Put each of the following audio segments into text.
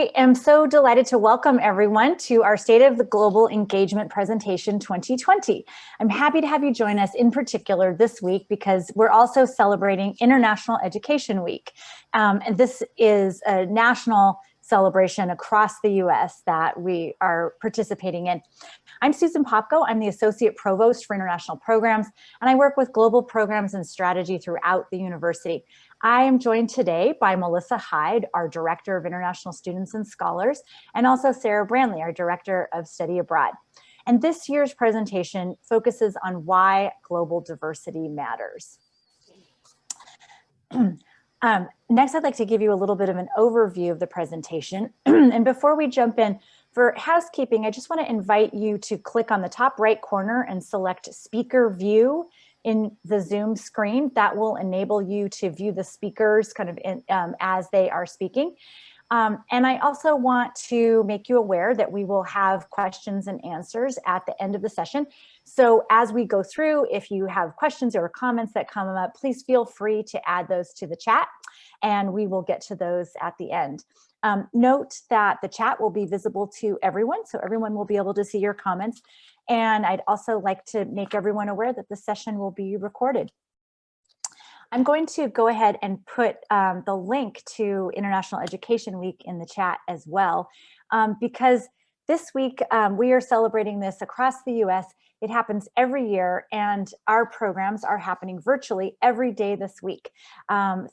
I am so delighted to welcome everyone to our State of the Global Engagement presentation 2020. I'm happy to have you join us in particular this week because we're also celebrating International Education Week. And this is a national celebration across the US that we are participating in. I'm Susan Popko. I'm the Associate Provost for International Programs, and I work with global programs and strategy throughout the university. I am joined today by Melissa Hyde, our Director of International Students and Scholars, and also Sarah Branley, our Director of Study Abroad. And this year's presentation focuses on why global diversity matters. Next, I'd like to give you a little bit of an overview of the presentation. And before we jump in, for housekeeping, I just want to invite you to click on the top right corner and select Speaker View in the Zoom screen. That will enable you to view the speakers kind of as they are speaking. And I also want to make you aware that we will have questions and answers at the end of the session. So as we go through, if you have questions or comments that come up, please feel free to add those to the chat and we will get to those at the end. Note that the chat will be visible to everyone, so everyone will be able to see your comments. And I'd also like to make everyone aware that the session will be recorded. I'm going to go ahead and put the link to International Education Week in the chat as well, because this week we are celebrating this across the US. It happens every year, and our programs are happening virtually every day this week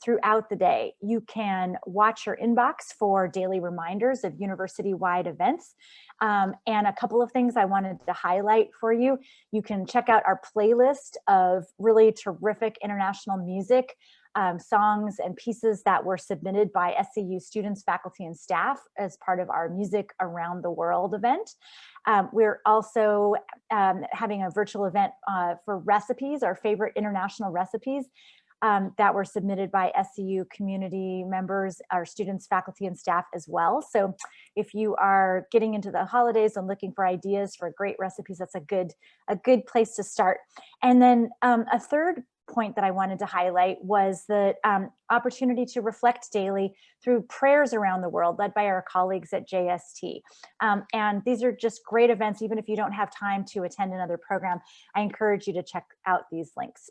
throughout the day. You can watch your inbox for daily reminders of university-wide events. And a couple of things I wanted to highlight for you. You can check out our playlist of really terrific international music, songs and pieces that were submitted by SCU students, faculty, and staff as part of our Music Around the World event. We're also having a virtual event for recipes, our favorite international recipes that were submitted by SCU community members, our students, faculty, and staff as well. So if you are getting into the holidays and looking for ideas for great recipes, that's a good place to start. And then a third point that I wanted to highlight was the opportunity to reflect daily through prayers around the world led by our colleagues at JST. And these are just great events. Even if you don't have time to attend another program, I encourage you to check out these links.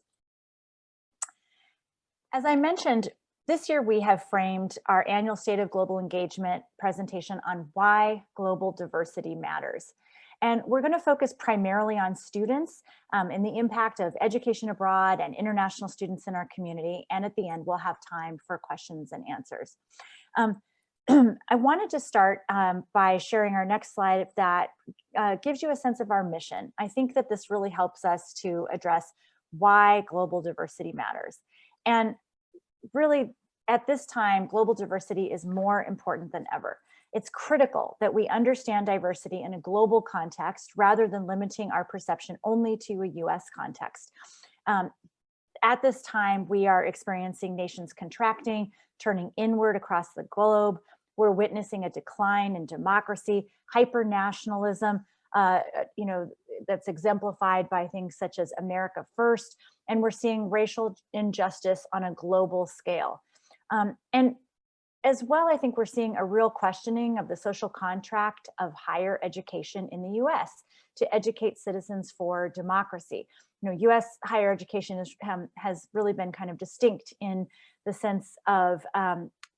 As I mentioned, this year we have framed our annual State of Global Engagement presentation on why global diversity matters. And we're going to focus primarily on students and the impact of education abroad and international students in our community. And at the end, we'll have time for questions and answers. I wanted to start by sharing our next slide that gives you a sense of our mission. I think that this really helps us to address why global diversity matters. And really, at this time, global diversity is more important than ever. It's critical that we understand diversity in a global context rather than limiting our perception only to a US context. At this time, we are experiencing nations contracting, turning inward across the globe. We're witnessing a decline in democracy, hyper-nationalism, that's exemplified by things such as America First, and we're seeing racial injustice on a global scale. And as well, I think we're seeing a real questioning of the social contract of higher education in the US to educate citizens for democracy. US higher education has really been kind of distinct in the sense of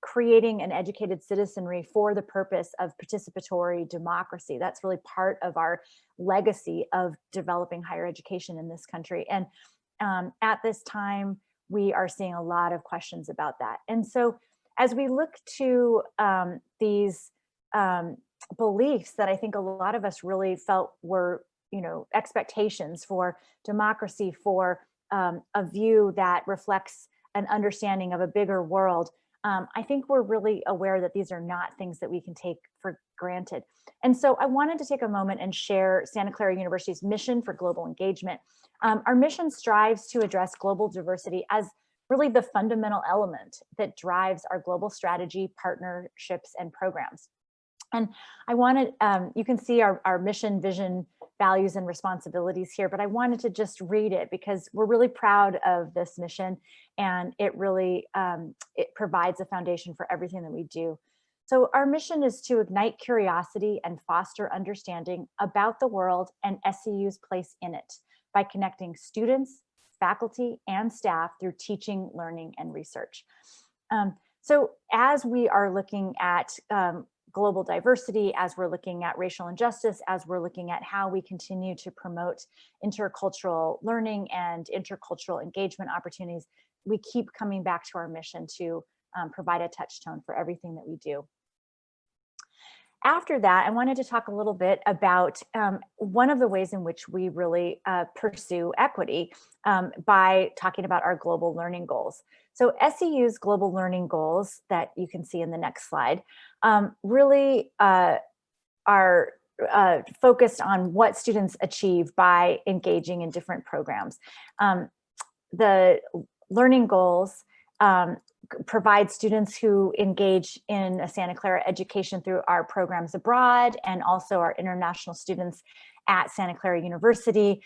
creating an educated citizenry for the purpose of participatory democracy. That's really part of our legacy of developing higher education in this country. And at this time, we are seeing a lot of questions about that. And so as we look to these beliefs that I think a lot of us really felt were, expectations for democracy, for a view that reflects an understanding of a bigger world, I think we're really aware that these are not things that we can take for granted. And so I wanted to take a moment and share Santa Clara University's mission for global engagement. Our mission strives to address global diversity as really the fundamental element that drives our global strategy, partnerships, and programs. And I wanted, you can see our mission, vision, values, and responsibilities here, but I wanted to just read it because we're really proud of this mission, and it really, it provides a foundation for everything that we do. So our mission is to ignite curiosity and foster understanding about the world and SEU's place in it by connecting students, faculty, and staff through teaching, learning, and research. So as we are looking at global diversity, as we're looking at racial injustice, as we're looking at how we continue to promote intercultural learning and intercultural engagement opportunities, we keep coming back to our mission to provide a touchstone for everything that we do. After that, I wanted to talk a little bit about one of the ways in which we really pursue equity by talking about our global learning goals. So SEU's global learning goals that you can see in the next slide really are focused on what students achieve by engaging in different programs. The learning goals provide students who engage in a Santa Clara education through our programs abroad and also our international students at Santa Clara University,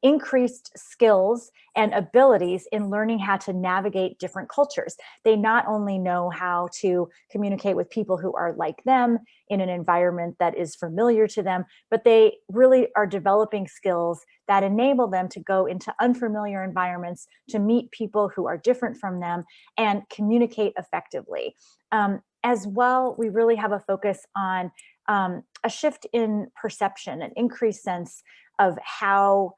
increased skills and abilities in learning how to navigate different cultures. They not only know how to communicate with people who are like them in an environment that is familiar to them, but they really are developing skills that enable them to go into unfamiliar environments, to meet people who are different from them and communicate effectively. As well, we really have a focus on a shift in perception, an increased sense of how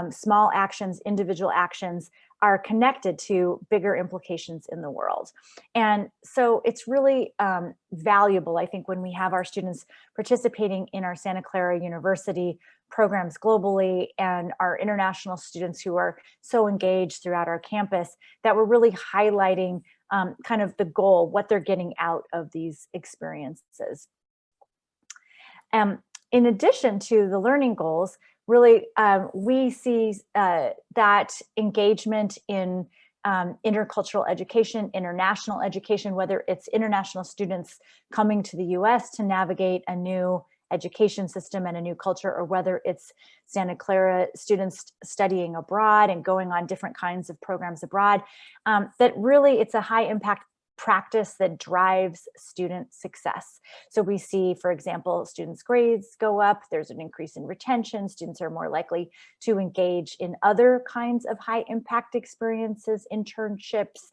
small actions, individual actions are connected to bigger implications in the world. And so it's really valuable, I think, when we have our students participating in our Santa Clara University programs globally and our international students who are so engaged throughout our campus, that we're really highlighting kind of the goal, what they're getting out of these experiences. In addition to the learning goals, really we see that engagement in intercultural education, international education, whether it's international students coming to the US to navigate a new education system and a new culture, or whether it's Santa Clara students studying abroad and going on different kinds of programs abroad, that really it's a high impact practice that drives student success. So we see, for example, students' grades go up, there's an increase in retention, students are more likely to engage in other kinds of high impact experiences, internships,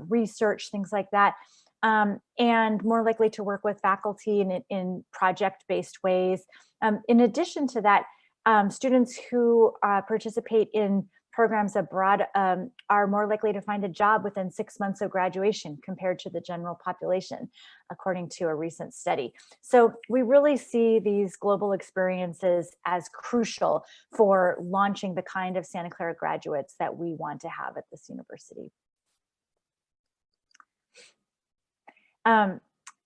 research, things like that. And more likely to work with faculty in project-based ways. In addition to that, students who participate in programs abroad are more likely to find a job within 6 months of graduation compared to the general population, according to a recent study. So we really see these global experiences as crucial for launching the kind of Santa Clara graduates that we want to have at this university.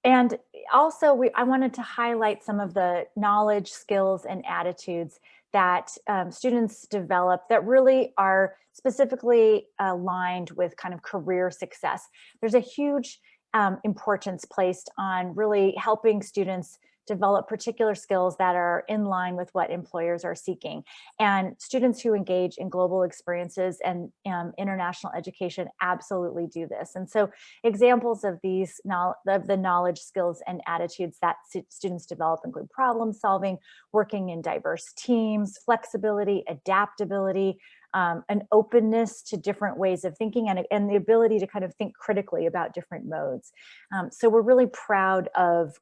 And also, I wanted to highlight some of the knowledge, skills, and attitudes that students develop that really are specifically aligned with kind of career success. There's a huge importance placed on really helping students develop particular skills that are in line with what employers are seeking. And students who engage in global experiences and international education absolutely do this. And so examples of these of the knowledge, skills, and attitudes that students develop include problem solving, working in diverse teams, flexibility, adaptability, an openness to different ways of thinking, and the ability to kind of think critically about different modes. So we're really proud of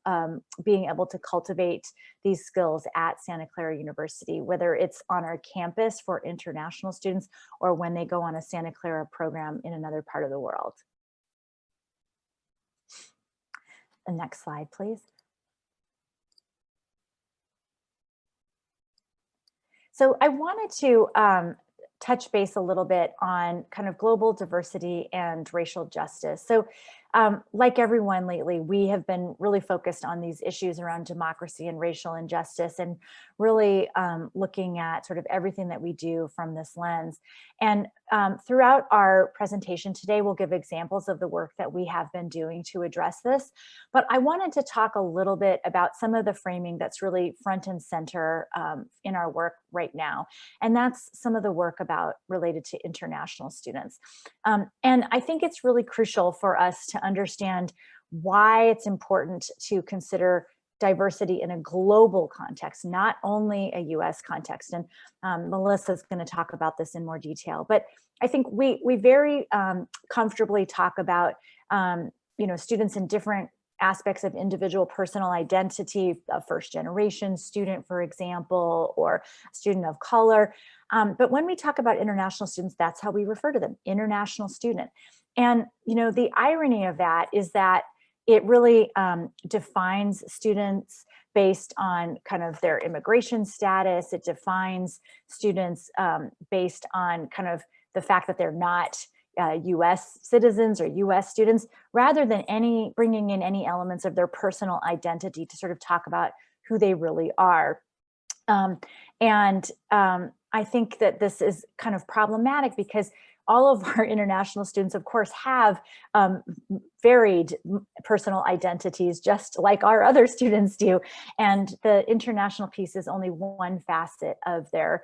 being able to cultivate these skills at Santa Clara University, whether it's on our campus for international students or when they go on a Santa Clara program in another part of the world. The next slide, please. So I wanted to touch base a little bit on kind of global diversity and racial justice. So like everyone lately, we have been really focused on these issues around democracy and racial injustice, and really looking at sort of everything that we do from this lens. And throughout our presentation today, we'll give examples of the work that we have been doing to address this. But I wanted to talk a little bit about some of the framing that's really front and center in our work right now. And that's some of the work related to international students. And I think it's really crucial for us to understand why it's important to consider diversity in a global context, not only a US context. And Melissa's going to talk about this in more detail. But I think we very comfortably talk about students in different aspects of individual personal identity, a first generation student, for example, or a student of color. But when we talk about international students, that's how we refer to them, international student. And, the irony of that is that it really defines students based on kind of their immigration status. It defines students based on kind of the fact that they're not US citizens or US students, rather than bringing in any elements of their personal identity to sort of talk about who they really are. I think that this is kind of problematic because all of our international students, of course, have varied personal identities, just like our other students do. And the international piece is only one facet of their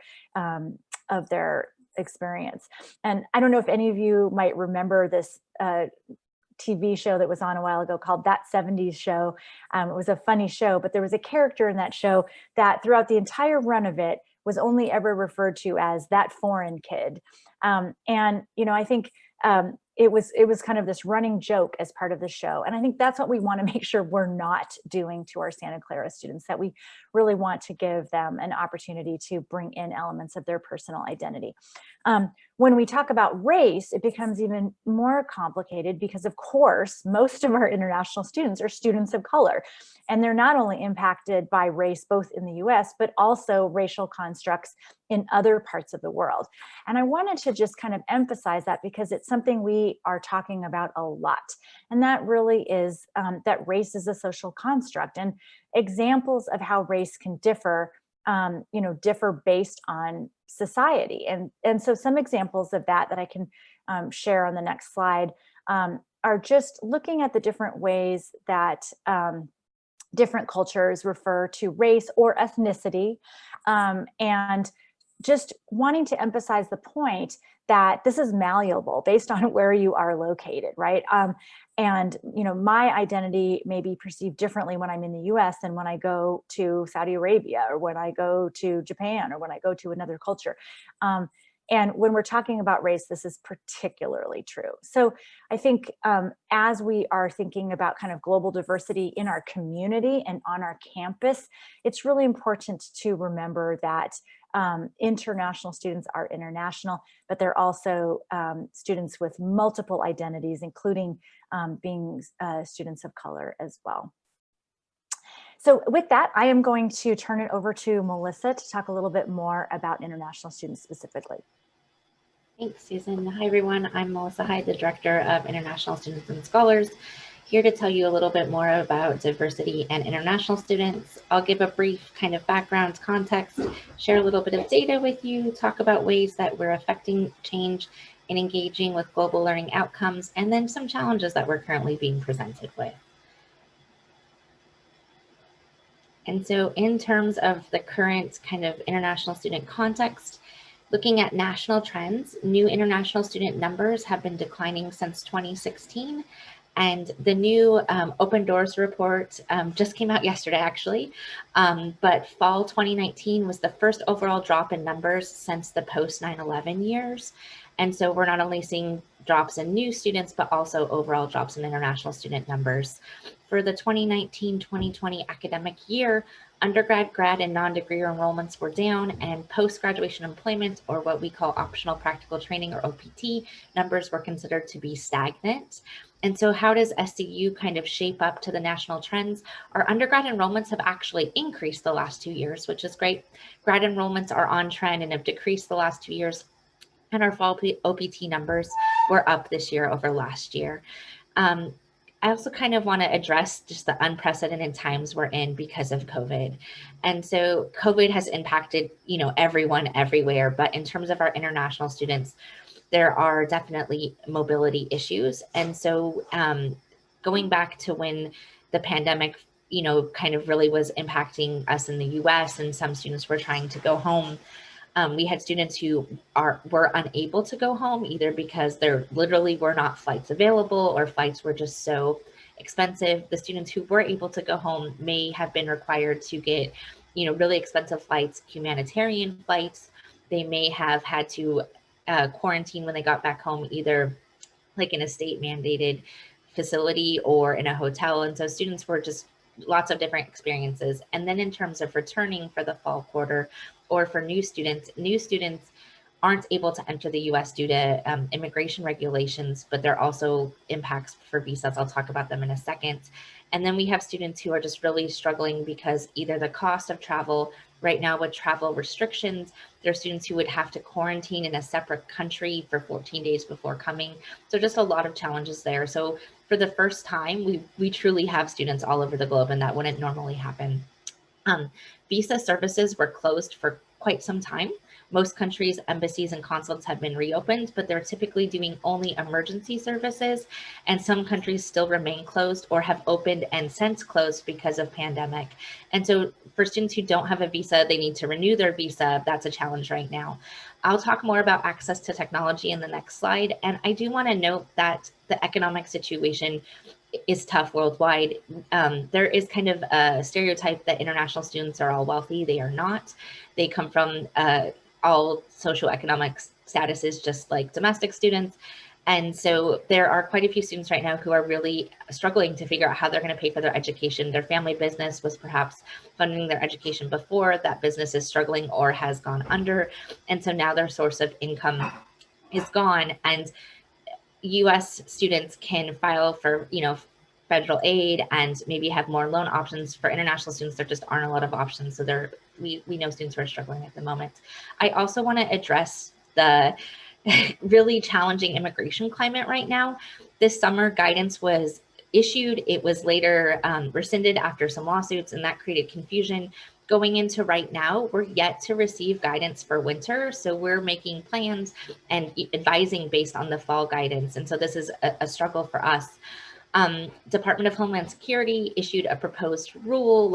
experience. And I don't know if any of you might remember this TV show that was on a while ago called That 70s Show. It was a funny show, but there was a character in that show that throughout the entire run of it was only ever referred to as that foreign kid. I think it was kind of this running joke as part of the show. And I think that's what we want to make sure we're not doing to our Santa Clara students, that we really want to give them an opportunity to bring in elements of their personal identity. When we talk about race, it becomes even more complicated because, of course, most of our international students are students of color. And they're not only impacted by race, both in the US, but also racial constructs in other parts of the world. And I wanted to just kind of emphasize that because it's something we are talking about a lot. And that really is that race is a social construct, and examples of how race can differ differ based on society. And so some examples of that I can share on the next slide are just looking at the different ways that different cultures refer to race or ethnicity, and just wanting to emphasize the point that this is malleable based on where you are located, right? And my identity may be perceived differently when I'm in the US than when I go to Saudi Arabia, or when I go to Japan, or when I go to another culture. And when we're talking about race, this is particularly true. So I think as we are thinking about kind of global diversity in our community and on our campus, it's really important to remember that international students are international, but they're also students with multiple identities, including being students of color as well. So with that, I am going to turn it over to Melissa to talk a little bit more about international students specifically. Thanks, Susan. Hi, everyone. I'm Melissa Hyde, the Director of International Students and Scholars, here to tell you a little bit more about diversity and international students. I'll give a brief kind of background context, share a little bit of data with you, talk about ways that we're affecting change and engaging with global learning outcomes, and then some challenges that we're currently being presented with. And so in terms of the current kind of international student context, looking at national trends, new international student numbers have been declining since 2016. And the new Open Doors report just came out yesterday, actually. But fall 2019 was the first overall drop in numbers since the post 9/11 years. And so we're not only seeing drops in new students, but also overall drops in international student numbers. For the 2019-2020 academic year, undergrad, grad, and non-degree enrollments were down, and post-graduation employment, or what we call optional practical training, or OPT, numbers were considered to be stagnant. And so how does SCU kind of shape up to the national trends? Our undergrad enrollments have actually increased the last 2 years, which is great. Grad enrollments are on trend and have decreased the last 2 years. And our fall OPT numbers were up this year over last year. I also kind of want to address just the unprecedented times we're in because of COVID. And so COVID has impacted, everyone everywhere, but in terms of our international students, there are definitely mobility issues. And so going back to when the pandemic, kind of really was impacting us in the US, and some students were trying to go home, we had students who were unable to go home, either because there literally were not flights available, or flights were just so expensive. The students who were able to go home may have been required to get, really expensive flights, humanitarian flights. They may have had to quarantine when they got back home, either like in a state mandated facility or in a hotel. And so students were just lots of different experiences. And then in terms of returning for the fall quarter or for new students aren't able to enter the US due to immigration regulations, but there are also impacts for visas. I'll talk about them in a second. And then we have students who are just really struggling because either the cost of travel right now with travel restrictions, there are students who would have to quarantine in a separate country for 14 days before coming. So just a lot of challenges there. So for the first time, we truly have students all over the globe, and that wouldn't normally happen. Visa services were closed for quite some time. Most countries' embassies and consulates have been reopened, but they're typically doing only emergency services, and some countries still remain closed or have opened and since closed because of pandemic. And so for students who don't have a visa, they need to renew their visa. That's a challenge right now. I'll talk more about access to technology in the next slide. And I do want to note that the economic situation is tough worldwide. There is kind of a stereotype that international students are all wealthy. They are not. They come from all socioeconomic statuses, just like domestic students. And so there are quite a few students right now who are really struggling to figure out how they're going to pay for their education. Their family business was perhaps funding their education before. That business is struggling or has gone under. And so now their source of income is gone. And US students can file for, federal aid and maybe have more loan options. For international students, there just aren't a lot of options. So we know students who are struggling at the moment. I also want to address the really challenging immigration climate right now. This summer, guidance was issued. It was later rescinded after some lawsuits, and that created confusion. Going into right now, we're yet to receive guidance for winter. So we're making plans and advising based on the fall guidance. And so this is a struggle for us. Department of Homeland Security issued a proposed rule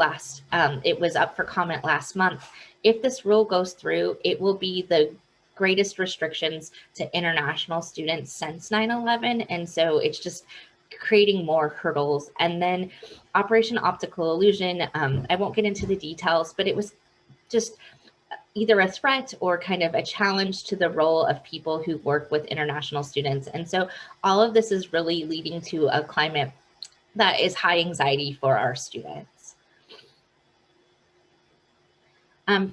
it was up for comment last month. If this rule goes through, it will be the greatest restrictions to international students since 9/11. And so it's just creating more hurdles. And then Operation Optical Illusion, I won't get into the details, but it was just either a threat or kind of a challenge to the role of people who work with international students. And so all of this is really leading to a climate that is high anxiety for our students.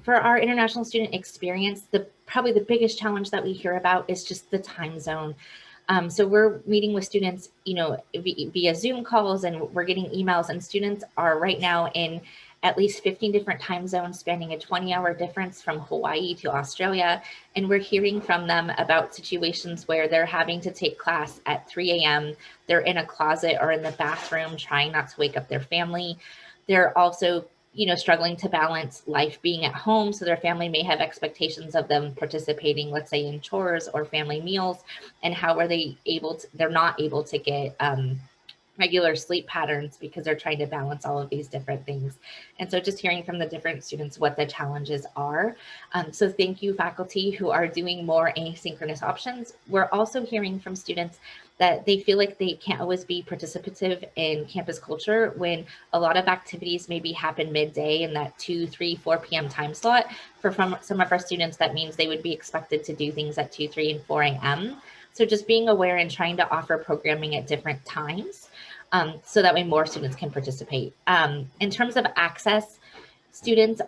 For our international student experience, probably the biggest challenge that we hear about is just the time zone. So we're meeting with students, via Zoom calls, and we're getting emails, and students are right now in at least 15 different time zones, spanning a 20-hour difference from Hawaii to Australia. And we're hearing from them about situations where they're having to take class at 3 a.m. They're in a closet or in the bathroom trying not to wake up their family. They're also struggling to balance life being at home. So their family may have expectations of them participating, let's say, in chores or family meals. And how are they they're not able to get regular sleep patterns because they're trying to balance all of these different things. And so just hearing from the different students what the challenges are. So thank you, faculty who are doing more asynchronous options. We're also hearing from students that they feel like they can't always be participative in campus culture when a lot of activities maybe happen midday in that 2, 3, 4 p.m. time slot. For some of our students, that means they would be expected to do things at 2, 3, and 4 a.m. So just being aware and trying to offer programming at different times, so that way more students can participate. In terms of access, students,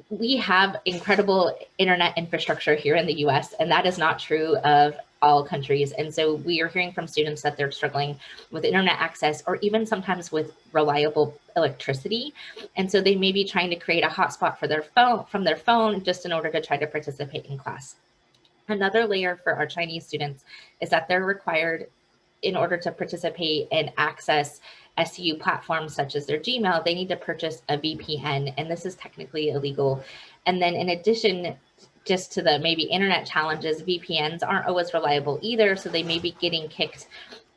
we have incredible internet infrastructure here in the US, and that is not true of all countries. And so we are hearing from students that they're struggling with internet access, or even sometimes with reliable electricity. And so they may be trying to create a hotspot for from their phone just in order to try to participate in class. Another layer for our Chinese students is that they're required, in order to participate and access SU platforms such as their Gmail, they need to purchase a VPN, and this is technically illegal. And then in addition, just to the maybe internet challenges, VPNs aren't always reliable either, so they may be getting kicked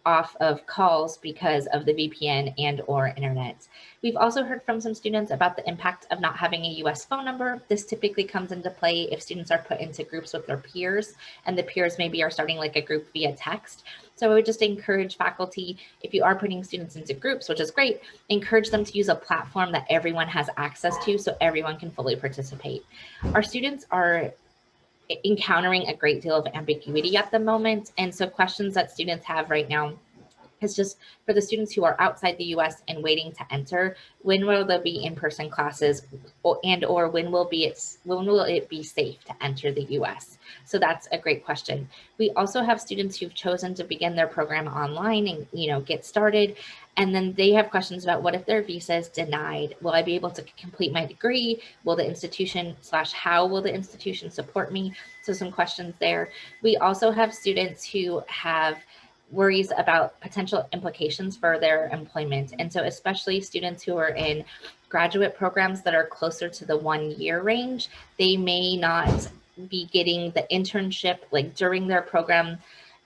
off of calls because of the VPN and or internet. We've also heard from some students about the impact of not having a US phone number. This typically comes into play if students are put into groups with their peers, and the peers maybe are starting like a group via text. So I would just encourage faculty, if you are putting students into groups, which is great, encourage them to use a platform that everyone has access to so everyone can fully participate. Our students are encountering a great deal of ambiguity at the moment. And so questions that students have right now is just for the students who are outside the US and waiting to enter, when will there be in-person classes, or when will it be safe to enter the US? So that's a great question. We also have students who've chosen to begin their program online and get started. And then they have questions about, what if their visa is denied? Will I be able to complete my degree? Will the institution / how will the institution support me? So some questions there. We also have students who have worries about potential implications for their employment. And so especially students who are in graduate programs that are closer to the 1 year range, they may not be getting the internship like during their program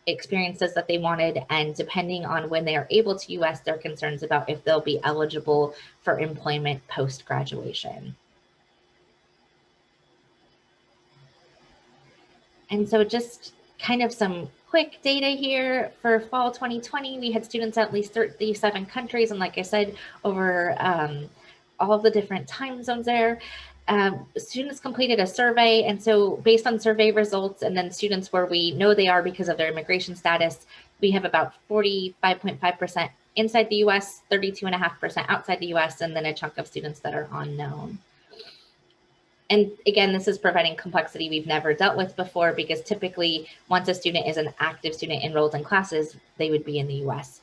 experiences that they wanted. And depending on when they are able to US, their concerns about if they'll be eligible for employment post-graduation. And so just kind of some quick data here for fall 2020, we had students at least 37 countries. And like I said, over all of the different time zones there. Students completed a survey. And so based on survey results and then students where we know they are because of their immigration status, we have about 45.5% inside the US, 32.5% outside the US, and then a chunk of students that are unknown. And again, this is providing complexity we've never dealt with before, because typically once a student is an active student enrolled in classes, they would be in the US.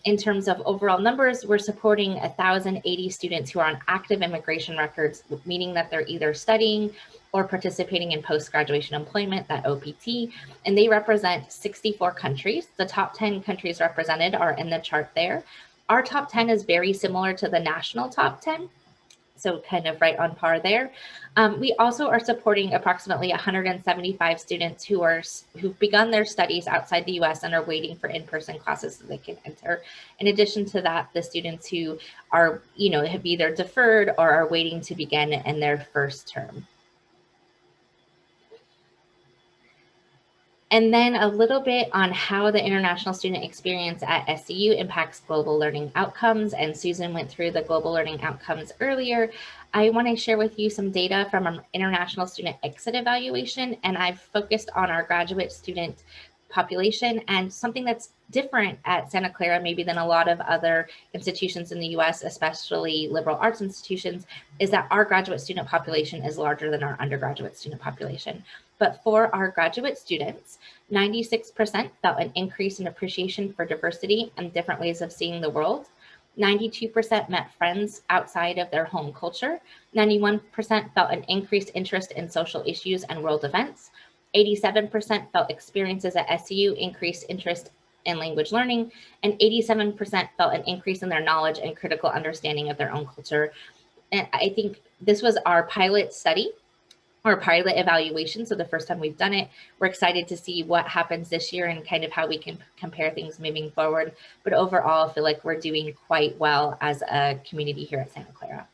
In terms of overall numbers, we're supporting 1,080 students who are on active immigration records, meaning that they're either studying or participating in post-graduation employment, that OPT, and they represent 64 countries. The top 10 countries represented are in the chart there. Our top 10 is very similar to the national top 10. So kind of right on par there. We also are supporting approximately 175 students who've begun their studies outside the US and are waiting for in-person classes so they can enter. In addition to that, the students who are, have either deferred or are waiting to begin in their first term. And then a little bit on how the international student experience at SCU impacts global learning outcomes. And Susan went through the global learning outcomes earlier. I want to share with you some data from an international student exit evaluation, and I've focused on our graduate student population. And something that's different at Santa Clara maybe than a lot of other institutions in the US, especially liberal arts institutions, is that our graduate student population is larger than our undergraduate student population. But for our graduate students, 96% felt an increase in appreciation for diversity and different ways of seeing the world. 92% met friends outside of their home culture. 91% felt an increased interest in social issues and world events. 87% felt experiences at SCU increased interest in language learning, and 87% felt an increase in their knowledge and critical understanding of their own culture. And I think this was our pilot study or pilot evaluation. So the first time we've done it, we're excited to see what happens this year and kind of how we can compare things moving forward. But overall, I feel like we're doing quite well as a community here at Santa Clara.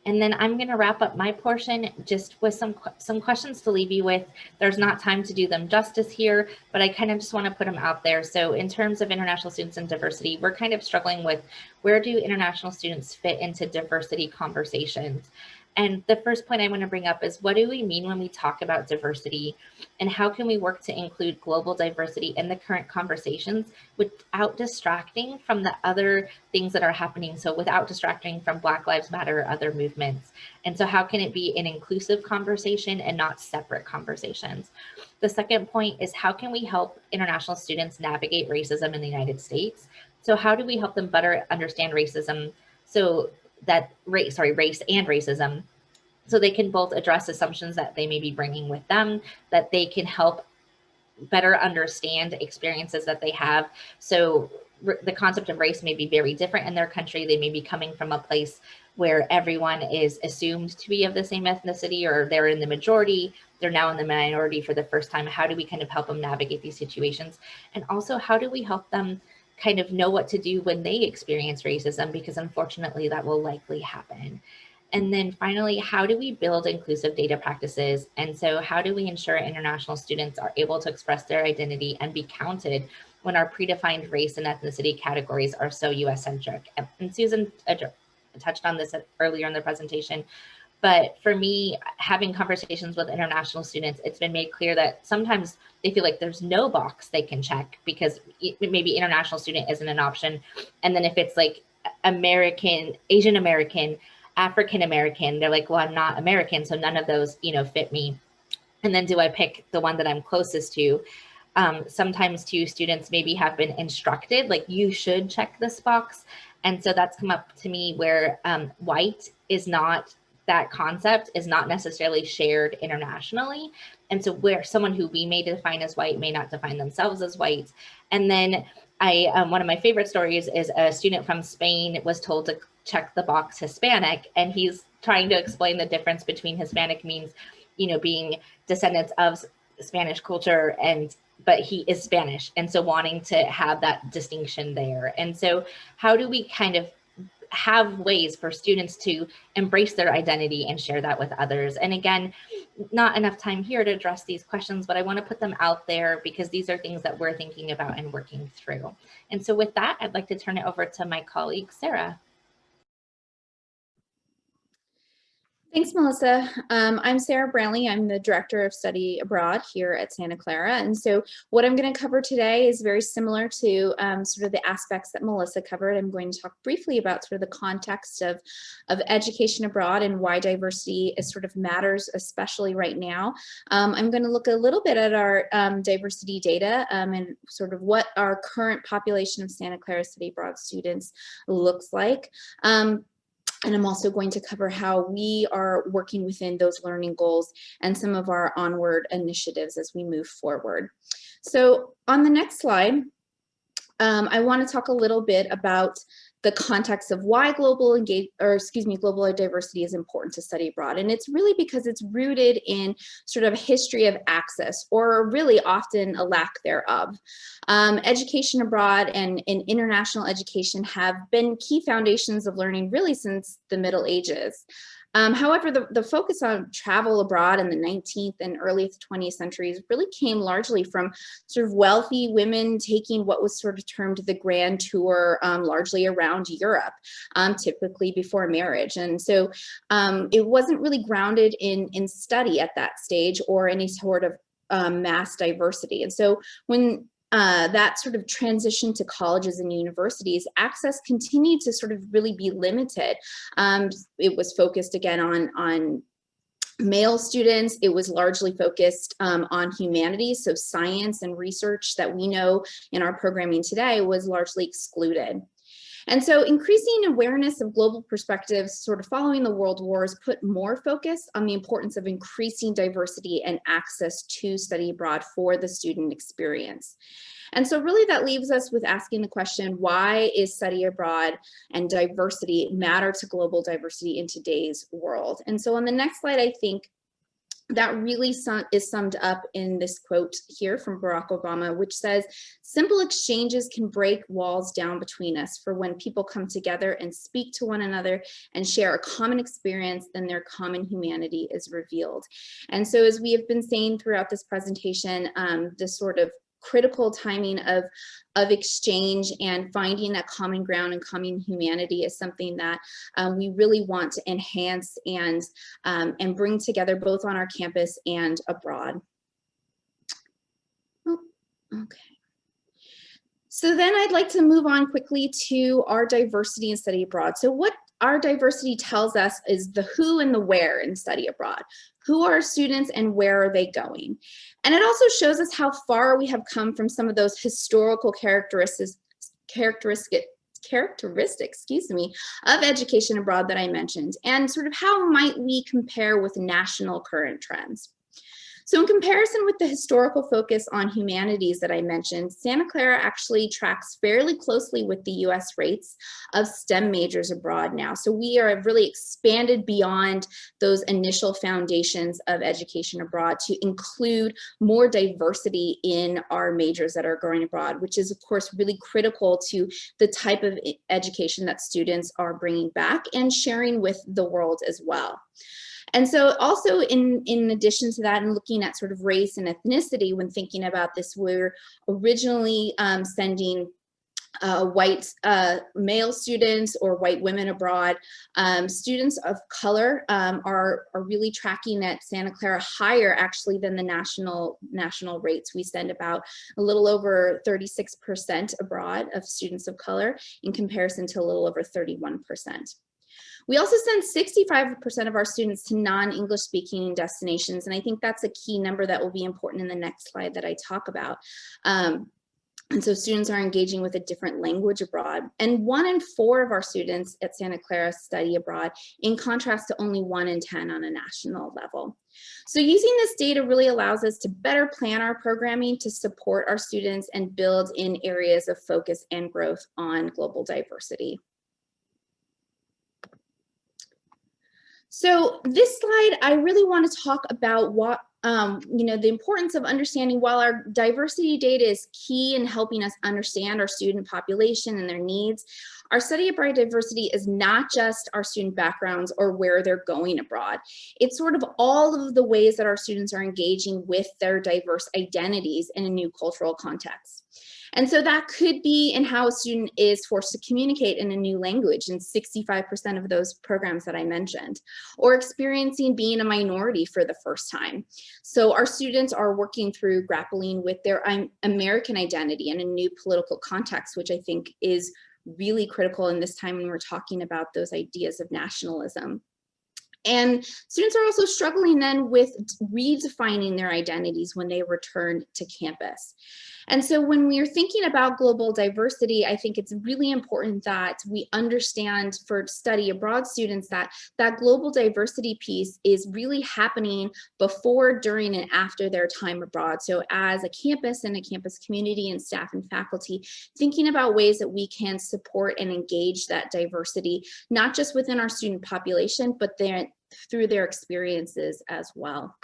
And then I'm going to wrap up my portion just with some questions to leave you with. There's not time to do them justice here, but I kind of just want to put them out there. So in terms of international students and diversity, we're kind of struggling with, where do international students fit into diversity conversations? And the first point I want to bring up is, what do we mean when we talk about diversity, and how can we work to include global diversity in the current conversations without distracting from the other things that are happening? So without distracting from Black Lives Matter or other movements. And so how can it be an inclusive conversation and not separate conversations? The second point is, how can we help international students navigate racism in the United States? So how do we help them better understand racism, so that race and racism, so they can both address assumptions that they may be bringing with them, that they can help better understand experiences that they have. So the concept of race may be very different in their country. They may be coming from a place where everyone is assumed to be of the same ethnicity, or they're in the majority, they're now in the minority for the first time. How do we kind of help them navigate these situations? And also, how do we help them kind of know what to do when they experience racism? Because unfortunately, that will likely happen. And then finally, how do we build inclusive data practices? And so how do we ensure international students are able to express their identity and be counted when our predefined race and ethnicity categories are so US centric? And Susan touched on this earlier in the presentation, but for me, having conversations with international students, it's been made clear that sometimes they feel like there's no box they can check because maybe international student isn't an option. And then if it's like American, Asian American, African American, they're like, well, I'm not American, so none of those, fit me. And then do I pick the one that I'm closest to? Sometimes too, students maybe have been instructed, like you should check this box. And so that's come up to me where white is not, that concept is not necessarily shared internationally. And so where someone who we may define as white may not define themselves as white. And then one of my favorite stories is a student from Spain was told to check the box Hispanic, and he's trying to explain the difference between Hispanic means, being descendants of Spanish culture, but he is Spanish. And so wanting to have that distinction there. And so how do we kind of have ways for students to embrace their identity and share that with others? And again, not enough time here to address these questions, but I want to put them out there because these are things that we're thinking about and working through. And so with that, I'd like to turn it over to my colleague, Sarah. Thanks, Melissa. I'm Sarah Brownlee. I'm the Director of Study Abroad here at Santa Clara. And so what I'm going to cover today is very similar to sort of the aspects that Melissa covered. I'm going to talk briefly about sort of the context of education abroad and why diversity is sort of matters, especially right now. I'm going to look a little bit at our diversity data and sort of what our current population of Santa Clara Study Abroad students looks like. And I'm also going to cover how we are working within those learning goals and some of our onward initiatives as we move forward. So on the next slide, I want to talk a little bit about the context of why global diversity is important to study abroad. And it's really because it's rooted in sort of a history of access, or really often a lack thereof. Education abroad and international education have been key foundations of learning really since the Middle Ages. However, the focus on travel abroad in the 19th and early 20th centuries really came largely from sort of wealthy women taking what was sort of termed the grand tour, largely around Europe, typically before marriage. And so it wasn't really grounded in study at that stage or any sort of mass diversity. And so when that sort of transition to colleges and universities, access continued to sort of really be limited. It was focused again on male students. It was largely focused on humanities, so science and research that we know in our programming today was largely excluded. And so increasing awareness of global perspectives sort of following the world wars put more focus on the importance of increasing diversity and access to study abroad for the student experience. And so really that leaves us with asking the question, why is study abroad and diversity matter to global diversity in today's world? And so on the next slide, I think that really is summed up in this quote here from Barack Obama, which says, "Simple exchanges can break walls down between us, for when people come together and speak to one another and share a common experience, then their common humanity is revealed." And so as we have been saying throughout this presentation, this sort of critical timing of exchange and finding that common ground and common humanity is something that we really want to enhance and bring together both on our campus and abroad. Oh, okay. So then I'd like to move on quickly to our diversity and study abroad. So what our diversity tells us is the who and the where in study abroad. Who are our students and where are they going? And it also shows us how far we have come from some of those historical characteristics, excuse me, of education abroad that I mentioned, and sort of how might we compare with national current trends. So in comparison with the historical focus on humanities that I mentioned, Santa Clara actually tracks fairly closely with the US rates of STEM majors abroad now. So we are really expanded beyond those initial foundations of education abroad to include more diversity in our majors that are going abroad, which is of course really critical to the type of education that students are bringing back and sharing with the world as well. And so also in addition to that, and looking at sort of race and ethnicity when thinking about this, we're originally sending white male students or white women abroad. Students of color are really tracking at Santa Clara higher actually than the national rates. We send about a little over 36% abroad of students of color in comparison to a little over 31%. We also send 65% of our students to non-English speaking destinations, and I think that's a key number that will be important in the next slide that I talk about. And so students are engaging with a different language abroad. And 1 in 4 of our students at Santa Clara study abroad, in contrast to only 1 in 10 on a national level. So using this data really allows us to better plan our programming to support our students and build in areas of focus and growth on global diversity. So this slide, I really want to talk about what, the importance of understanding while our diversity data is key in helping us understand our student population and their needs, our study abroad diversity is not just our student backgrounds or where they're going abroad. It's sort of all of the ways that our students are engaging with their diverse identities in a new cultural context. And so that could be in how a student is forced to communicate in a new language in 65% of those programs that I mentioned, or experiencing being a minority for the first time. So our students are working through grappling with their American identity in a new political context, which I think is really critical in this time when we're talking about those ideas of nationalism. And students are also struggling then with redefining their identities when they return to campus. And so when we are thinking about global diversity, I think it's really important that we understand for study abroad students that that global diversity piece is really happening before, during, and after their time abroad. So as a campus and a campus community and staff and faculty, thinking about ways that we can support and engage that diversity, not just within our student population, but through their experiences as well.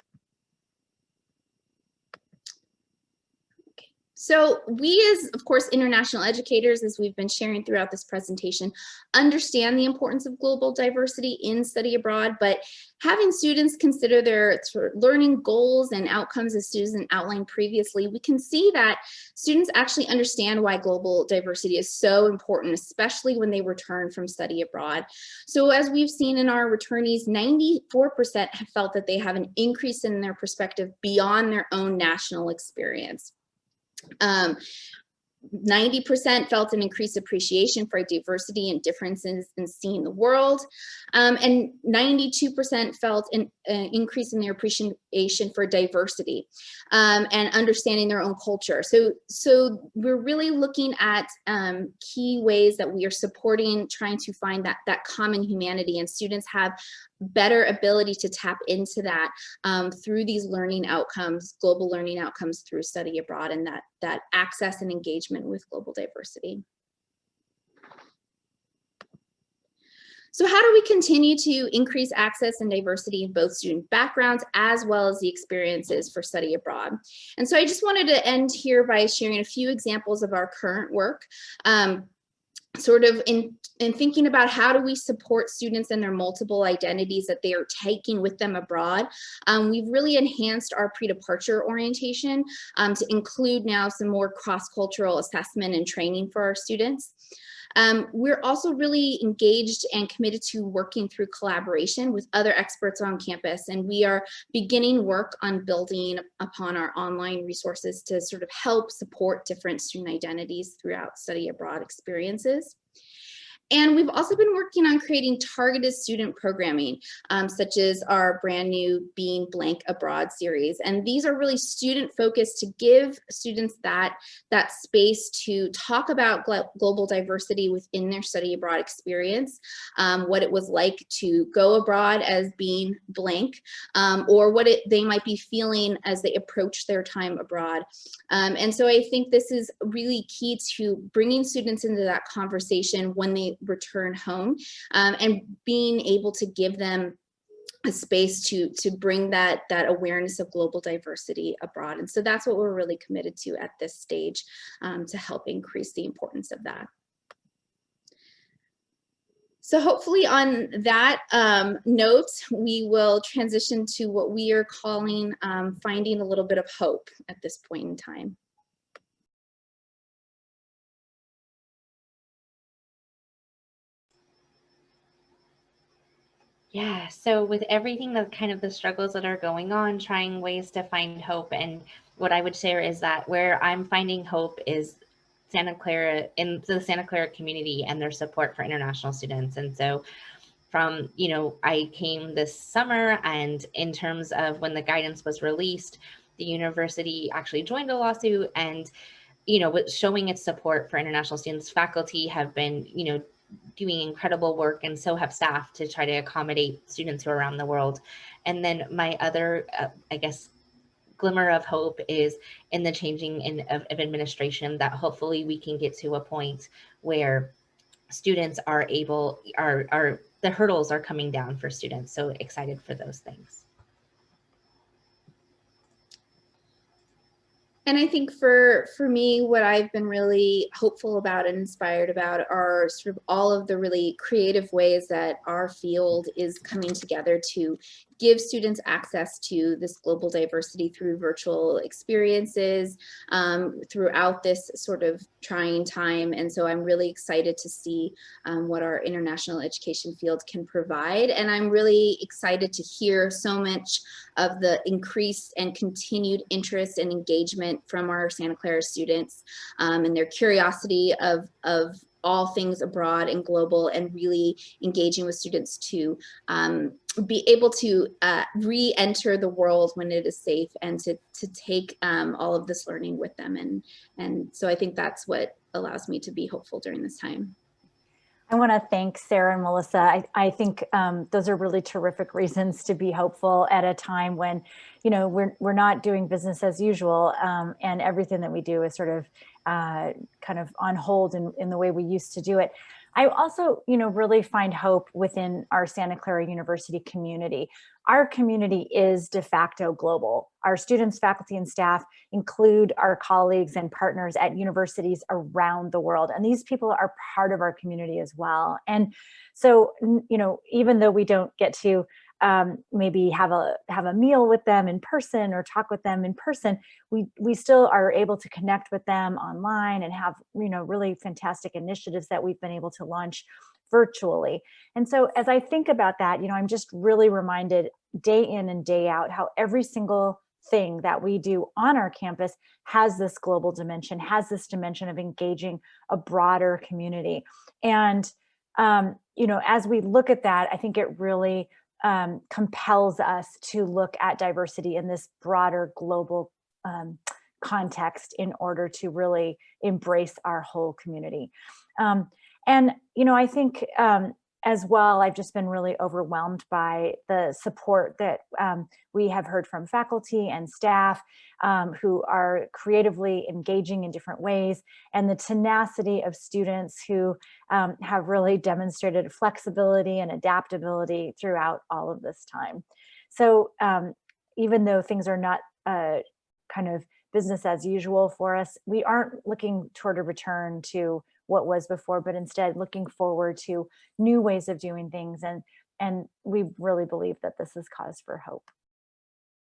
So we as, of course, international educators, as we've been sharing throughout this presentation, understand the importance of global diversity in study abroad, but having students consider their sort of learning goals and outcomes as Susan outlined previously, we can see that students actually understand why global diversity is so important, especially when they return from study abroad. So as we've seen in our returnees, 94% have felt that they have an increase in their perspective beyond their own national experience. 90% felt an increased appreciation for diversity and differences in seeing the world, and 92% felt an increase in their appreciation for diversity and understanding their own culture. So we're really looking at key ways that we are supporting, trying to find that common humanity, and students have better ability to tap into that through these learning outcomes, global learning outcomes through study abroad, and that access and engagement with global diversity. So how do we continue to increase access and diversity in both student backgrounds as well as the experiences for study abroad? And so I just wanted to end here by sharing a few examples of our current work. Sort of in thinking about how do we support students and their multiple identities that they are taking with them abroad. We've really enhanced our pre-departure orientation to include now some more cross-cultural assessment and training for our students. We're also really engaged and committed to working through collaboration with other experts on campus, and we are beginning work on building upon our online resources to sort of help support different student identities throughout study abroad experiences. And we've also been working on creating targeted student programming, such as our brand new Being Blank Abroad series. And these are really student focused to give students that space to talk about global diversity within their study abroad experience, what it was like to go abroad as being blank, or what they might be feeling as they approach their time abroad. And so I think this is really key to bringing students into that conversation when they return home, and being able to give them a space to bring that awareness of global diversity abroad. And so that's what we're really committed to at this stage, to help increase the importance of that. So hopefully on that note, we will transition to what we are calling finding a little bit of hope at this point in time. Yeah, so with everything that kind of the struggles that are going on, trying ways to find hope. And what I would share is that where I'm finding hope is Santa Clara, in the Santa Clara community and their support for international students. And so from, I came this summer, and in terms of when the guidance was released, the university actually joined a lawsuit, and, with showing its support for international students, faculty have been, doing incredible work, and so have staff, to try to accommodate students who are around the world. And then my other, I guess, glimmer of hope is in the changing of administration, that hopefully we can get to a point where students are able, the hurdles are coming down for students. So excited for those things. And I think for me, what I've been really hopeful about and inspired about are sort of all of the really creative ways that our field is coming together to give students access to this global diversity through virtual experiences throughout this sort of trying time. And so I'm really excited to see what our international education field can provide. And I'm really excited to hear so much of the increased and continued interest and engagement from our Santa Clara students, and their curiosity of all things abroad and global, and really engaging with students to be able to re-enter the world when it is safe, and to take all of this learning with them. And so I think that's what allows me to be hopeful during this time. I want to thank Sarah and Melissa. I think those are really terrific reasons to be hopeful at a time when, we're not doing business as usual, and everything that we do is sort of kind of on hold in the way we used to do it. I also, really find hope within our Santa Clara University community. Our community is de facto global. Our students, faculty, and staff include our colleagues and partners at universities around the world. And these people are part of our community as well. And so, even though we don't get to maybe have a meal with them in person or talk with them in person, we still are able to connect with them online and have, really fantastic initiatives that we've been able to launch virtually. And so as I think about that, I'm just really reminded day in and day out how every single thing that we do on our campus has this global dimension, has this dimension of engaging a broader community. And, as we look at that, I think it really compels us to look at diversity in this broader global context in order to really embrace our whole community. And, I think as well, I've just been really overwhelmed by the support that we have heard from faculty and staff who are creatively engaging in different ways, and the tenacity of students who have really demonstrated flexibility and adaptability throughout all of this time. So even though things are not kind of business as usual for us, we aren't looking toward a return to what was before, but instead looking forward to new ways of doing things. And we really believe that this is cause for hope.